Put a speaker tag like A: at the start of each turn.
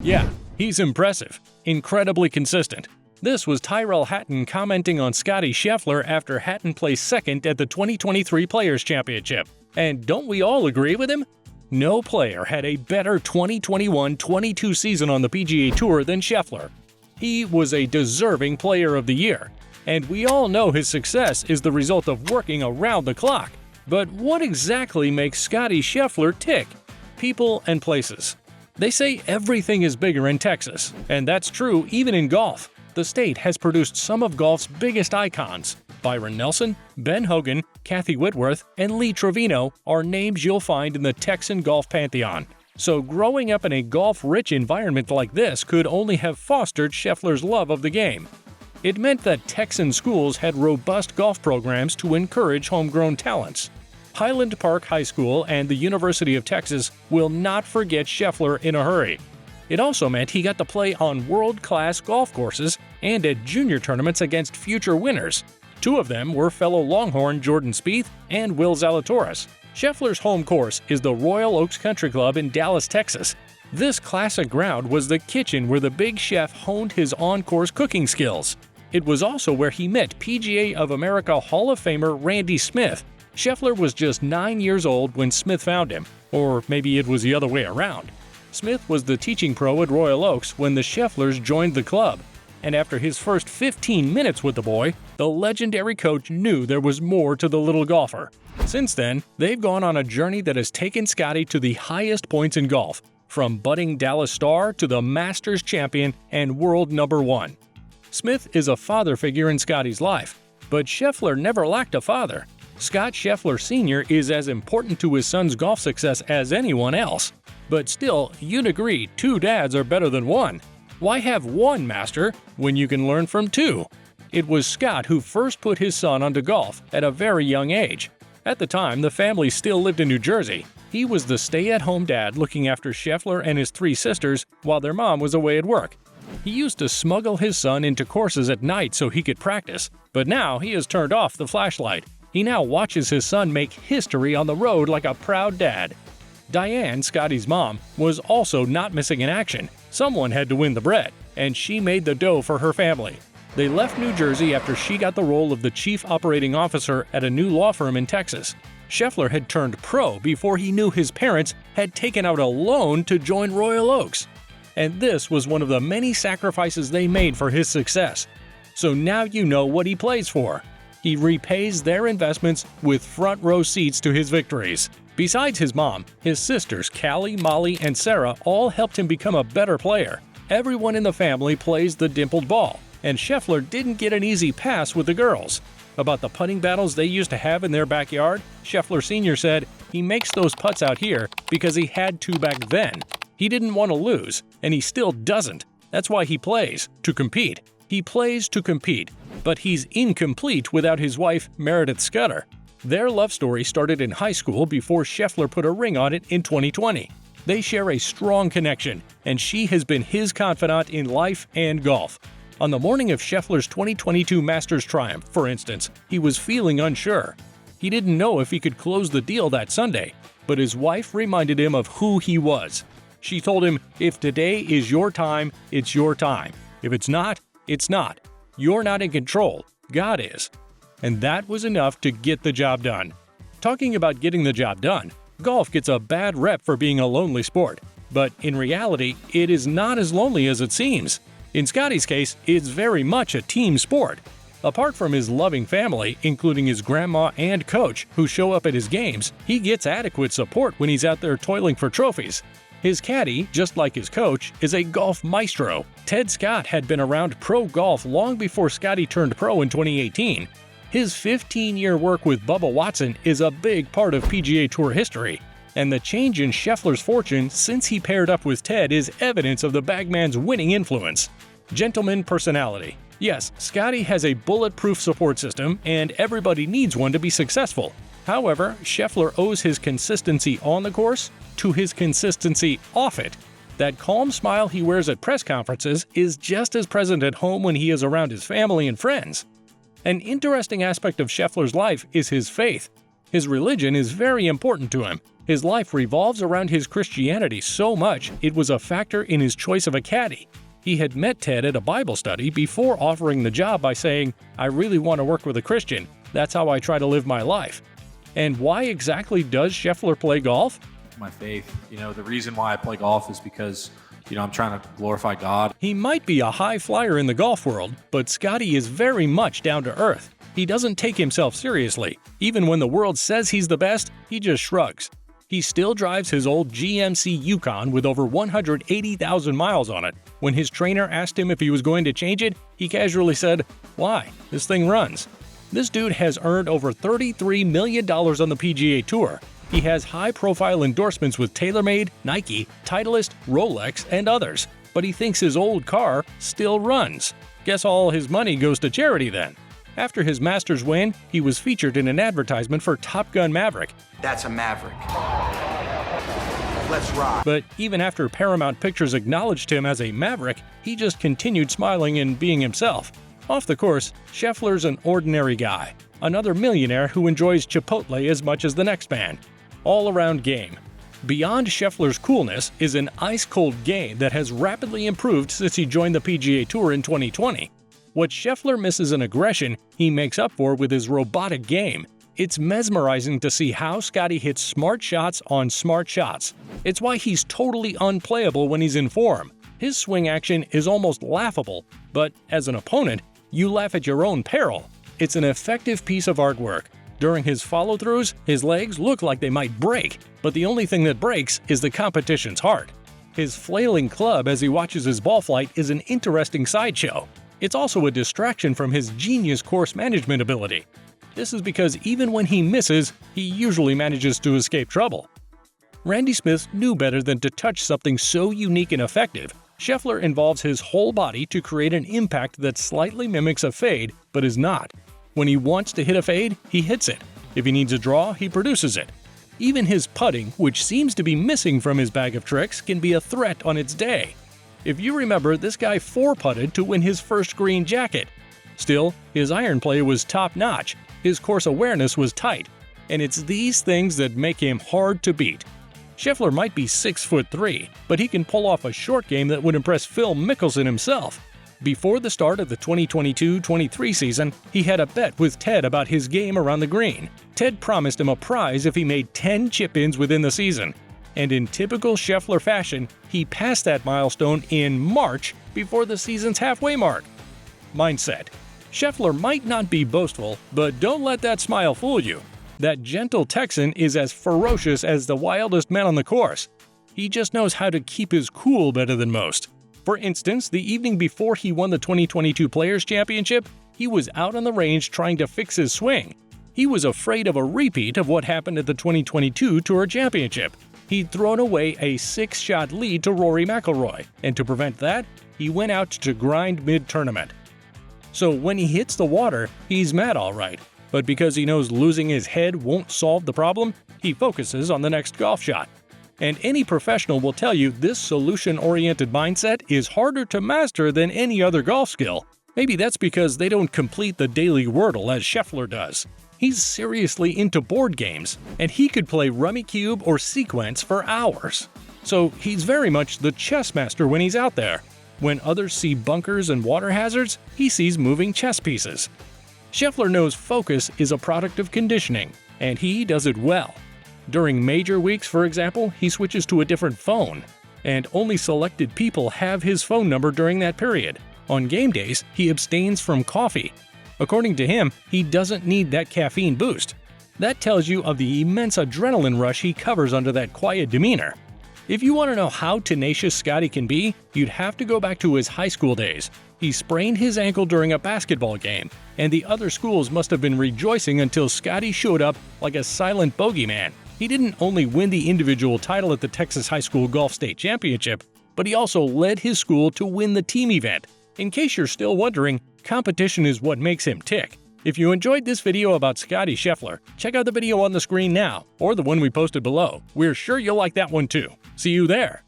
A: Yeah, he's impressive, incredibly consistent. This was Tyrell Hatton commenting on Scottie Scheffler after Hatton placed second at the 2023 Players' Championship. And don't we all agree with him? No player had a better 2021-22 season on the PGA Tour than Scheffler. He was a deserving Player of the Year, and we all know his success is the result of working around the clock. But what exactly makes Scottie Scheffler tick? People and places. They say everything is bigger in Texas, and that's true even in golf. The state has produced some of golf's biggest icons. Byron Nelson, Ben Hogan, Kathy Whitworth, and Lee Trevino are names you'll find in the Texan golf pantheon. So growing up in a golf-rich environment like this could only have fostered Scheffler's love of the game. It meant that Texan schools had robust golf programs to encourage homegrown talents. Highland Park High School and the University of Texas will not forget Scheffler in a hurry. It also meant he got to play on world-class golf courses and at junior tournaments against future winners. Two of them were fellow Longhorn Jordan Spieth and Will Zalatoris. Scheffler's home course is the Royal Oaks Country Club in Dallas, Texas. This classic ground was the kitchen where the big chef honed his on-course cooking skills. It was also where he met PGA of America Hall of Famer Randy Smith. Scheffler was just 9 years old when Smith found him, or maybe it was the other way around. Smith was the teaching pro at Royal Oaks when the Schefflers joined the club. And after his first 15 minutes with the boy, the legendary coach knew there was more to the little golfer. Since then, they've gone on a journey that has taken Scottie to the highest points in golf, from budding Dallas star to the Masters champion and world number one. Smith is a father figure in Scottie's life, but Scheffler never lacked a father. Scott Scheffler Sr. is as important to his son's golf success as anyone else. But still, you'd agree two dads are better than one. Why have one master when you can learn from two? It was Scott who first put his son onto golf at a very young age. At the time, the family still lived in New Jersey. He was the stay-at-home dad looking after Scheffler and his three sisters while their mom was away at work. He used to smuggle his son into courses at night so he could practice, but now he has turned off the flashlight. He now watches his son make history on the road like a proud dad. Diane, Scottie's mom, was also not missing in action. Someone had to win the bread, and she made the dough for her family. They left New Jersey after she got the role of the chief operating officer at a new law firm in Texas. Scheffler had turned pro before he knew his parents had taken out a loan to join Royal Oaks. And this was one of the many sacrifices they made for his success. So now you know what he plays for. He repays their investments with front row seats to his victories. Besides his mom, his sisters Callie, Molly, and Sarah all helped him become a better player. Everyone in the family plays the dimpled ball, and Scheffler didn't get an easy pass with the girls. About the putting battles they used to have in their backyard, Scheffler Sr. said he makes those putts out here because he had to back then. He didn't want to lose, and he still doesn't. That's why he plays, to compete. He plays to compete, but he's incomplete without his wife, Meredith Scudder. Their love story started in high school before Scheffler put a ring on it in 2020. They share a strong connection, and she has been his confidant in life and golf. On the morning of Scheffler's 2022 Masters triumph, for instance, he was feeling unsure. He didn't know if he could close the deal that Sunday, but his wife reminded him of who he was. She told him, "If today is your time, it's your time. If it's not, it's not. You're not in control. God is." And that was enough to get the job done. Talking about getting the job done, golf gets a bad rep for being a lonely sport. But in reality, it is not as lonely as it seems. In Scottie's case, it's very much a team sport. Apart from his loving family, including his grandma and coach, who show up at his games, he gets adequate support when he's out there toiling for trophies. His caddy, just like his coach, is a golf maestro. Ted Scott had been around pro golf long before Scottie turned pro in 2018. His 15-year work with Bubba Watson is a big part of PGA Tour history, and the change in Scheffler's fortune since he paired up with Ted is evidence of the bagman's winning influence. Gentleman personality. Yes, Scottie has a bulletproof support system, and everybody needs one to be successful. However, Scheffler owes his consistency on the course to his consistency off it. That calm smile he wears at press conferences is just as present at home when he is around his family and friends. An interesting aspect of Scheffler's life is his faith. His religion is very important to him, His life revolves around his Christianity so much it was a factor in his choice of a caddy. He had met Ted at a Bible study before offering the job by saying, "I really want to work with a Christian. That's how I try to live my life." And why exactly does Scheffler play golf?
B: My faith. The reason why I play golf is because, I'm trying to glorify God.
A: He might be a high flyer in the golf world, but Scottie is very much down to earth. He doesn't take himself seriously. Even when the world says he's the best, he just shrugs. He still drives his old GMC Yukon with over 180,000 miles on it. When his trainer asked him if he was going to change it, he casually said, "Why? This thing runs." This dude has earned over $33 million on the PGA Tour. He has high-profile endorsements with TaylorMade, Nike, Titleist, Rolex, and others. But he thinks his old car still runs. Guess all his money goes to charity then. After his Masters win, he was featured in an advertisement for Top Gun Maverick.
C: "That's a Maverick. Let's rock."
A: But even after Paramount Pictures acknowledged him as a Maverick, he just continued smiling and being himself. Off the course, Scheffler's an ordinary guy. Another millionaire who enjoys Chipotle as much as the next man. All-around game. Beyond Scheffler's coolness is an ice-cold game that has rapidly improved since he joined the PGA Tour in 2020. What Scheffler misses in aggression, he makes up for with his robotic game. It's mesmerizing to see how Scottie hits smart shots on smart shots. It's why he's totally unplayable when he's in form. His swing action is almost laughable, but as an opponent, you laugh at your own peril. It's an effective piece of artwork. During his follow-throughs, his legs look like they might break, but the only thing that breaks is the competition's heart. His flailing club as he watches his ball flight is an interesting sideshow. It's also a distraction from his genius course management ability. This is because even when he misses, he usually manages to escape trouble. Randy Smith knew better than to touch something so unique and effective. Scheffler involves his whole body to create an impact that slightly mimics a fade, but is not. When he wants to hit a fade, he hits it. If he needs a draw, he produces it. Even his putting, which seems to be missing from his bag of tricks, can be a threat on its day. If you remember, this guy four-putted to win his first green jacket. Still, his iron play was top-notch, his course awareness was tight, and it's these things that make him hard to beat. Scheffler might be 6'3", but he can pull off a short game that would impress Phil Mickelson himself. Before the start of the 2022-23 season, he had a bet with Ted about his game around the green. Ted promised him a prize if he made 10 chip-ins within the season. And in typical Scheffler fashion, he passed that milestone in March before the season's halfway mark. Mindset. Scheffler might not be boastful, but don't let that smile fool you. That gentle Texan is as ferocious as the wildest man on the course. He just knows how to keep his cool better than most. For instance, the evening before he won the 2022 Players Championship, he was out on the range trying to fix his swing. He was afraid of a repeat of what happened at the 2022 Tour Championship. He'd thrown away a 6-shot lead to Rory McIlroy, and to prevent that, he went out to grind mid-tournament. So when he hits the water, he's mad all right, but because he knows losing his head won't solve the problem, he focuses on the next golf shot. And any professional will tell you this solution-oriented mindset is harder to master than any other golf skill. Maybe that's because they don't complete the daily Wordle as Scheffler does. He's seriously into board games, and he could play Rummy Cube or Sequence for hours. So he's very much the chess master when he's out there. When others see bunkers and water hazards, he sees moving chess pieces. Scheffler knows focus is a product of conditioning, and he does it well. During major weeks, for example, he switches to a different phone, and only selected people have his phone number during that period. On game days, he abstains from coffee. According to him, he doesn't need that caffeine boost. That tells you of the immense adrenaline rush he covers under that quiet demeanor. If you want to know how tenacious Scottie can be, you'd have to go back to his high school days. He sprained his ankle during a basketball game, and the other schools must have been rejoicing until Scottie showed up like a silent bogeyman. He didn't only win the individual title at the Texas High School Golf State Championship, but he also led his school to win the team event. In case you're still wondering, competition is what makes him tick. If you enjoyed this video about Scottie Scheffler, check out the video on the screen now, or the one we posted below. We're sure you'll like that one too. See you there!